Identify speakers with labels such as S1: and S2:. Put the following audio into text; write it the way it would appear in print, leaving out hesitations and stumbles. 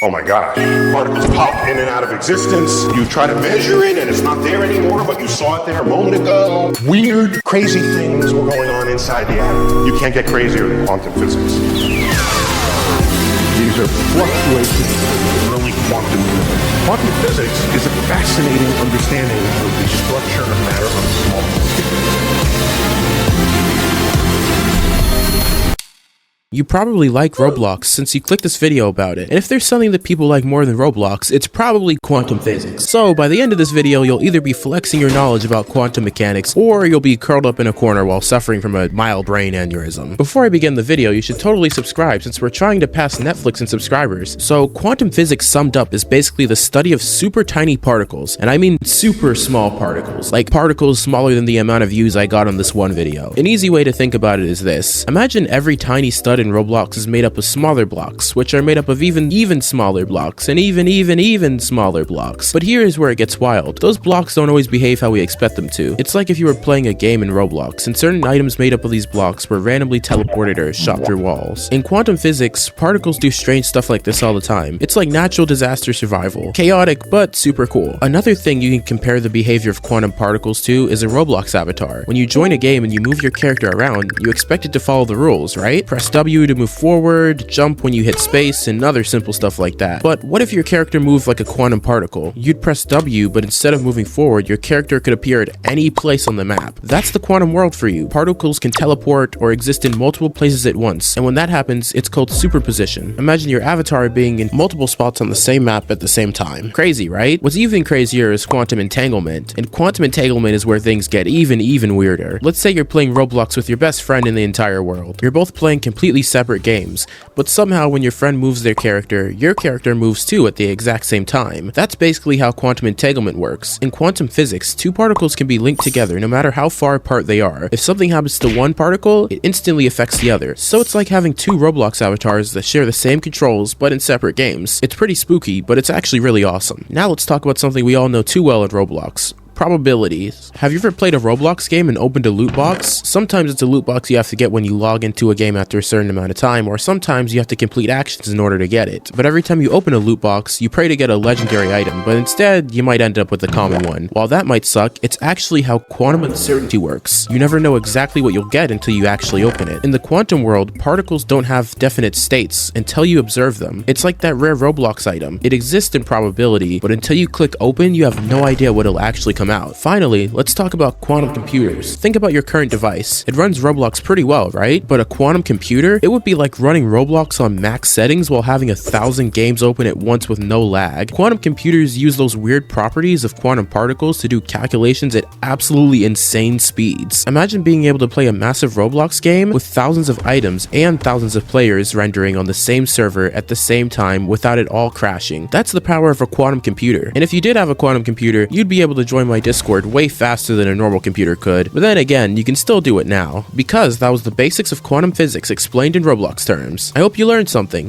S1: Oh my gosh, particles pop in and out of existence. You try to measure it and it's not there anymore, but you saw it there a moment ago. Weird, crazy things were going on inside the atom. You can't get crazier than quantum physics. These are fluctuations in early quantum physics. Quantum physics is a fascinating understanding of the structure of matter on a small scale.
S2: You probably like Roblox since you clicked this video about it, and if there's something that people like more than Roblox, it's probably quantum physics. So by the end of this video, you'll either be flexing your knowledge about quantum mechanics, or you'll be curled up in a corner while suffering from a mild brain aneurysm. Before I begin the video, you should totally subscribe since we're trying to pass Netflix in subscribers. So quantum physics summed up is basically the study of super tiny particles, and I mean super small particles, like particles smaller than the amount of views I got on this one video. An easy way to think about it is this. Imagine every tiny stud in Roblox is made up of smaller blocks, which are made up of even smaller blocks, and even smaller blocks. But here is where it gets wild. Those blocks don't always behave how we expect them to. It's like if you were playing a game in Roblox, and certain items made up of these blocks were randomly teleported or shot through walls. In quantum physics, particles do strange stuff like this all the time. It's like natural disaster survival. Chaotic, but super cool. Another thing you can compare the behavior of quantum particles to is a Roblox avatar. When you join a game and you move your character around, you expect it to follow the rules, right? Press W to move forward, jump when you hit space, and other simple stuff like that. But what if your character moved like a quantum particle? You'd press W, but instead of moving forward, your character could appear at any place on the map. That's the quantum world for you. Particles can teleport or exist in multiple places at once, and when that happens, it's called superposition. Imagine your avatar being in multiple spots on the same map at the same time. Crazy, right? What's even crazier is quantum entanglement, and quantum entanglement is where things get even weirder. Let's say you're playing Roblox with your best friend in the entire world. You're both playing completely separate games, but somehow when your friend moves their character, your character moves too at the exact same time. That's basically how quantum entanglement works. In quantum physics, two particles can be linked together no matter how far apart they are. If something happens to one particle, it instantly affects the other. So it's like having two Roblox avatars that share the same controls but in separate games. It's pretty spooky, but it's actually really awesome. Now let's talk about something we all know too well in Roblox. Probabilities. Have you ever played a Roblox game and opened a loot box? Sometimes it's a loot box you have to get when you log into a game after a certain amount of time, or sometimes you have to complete actions in order to get it. But every time you open a loot box, you pray to get a legendary item, but instead, you might end up with a common one. While that might suck, it's actually how quantum uncertainty works. You never know exactly what you'll get until you actually open it. In the quantum world, particles don't have definite states until you observe them. It's like that rare Roblox item. It exists in probability, but until you click open, you have no idea what will actually come out. Finally, let's talk about quantum computers. Think about your current device. It runs Roblox pretty well, right? But a quantum computer? It would be like running Roblox on max settings while having 1,000 games open at once with no lag. Quantum computers use those weird properties of quantum particles to do calculations at absolutely insane speeds. Imagine being able to play a massive Roblox game with thousands of items and thousands of players rendering on the same server at the same time without it all crashing. That's the power of a quantum computer. And if you did have a quantum computer, you'd be able to join my Discord way faster than a normal computer could, but then again, you can still do it now, because that was the basics of quantum physics explained in Roblox terms. I hope you learned something.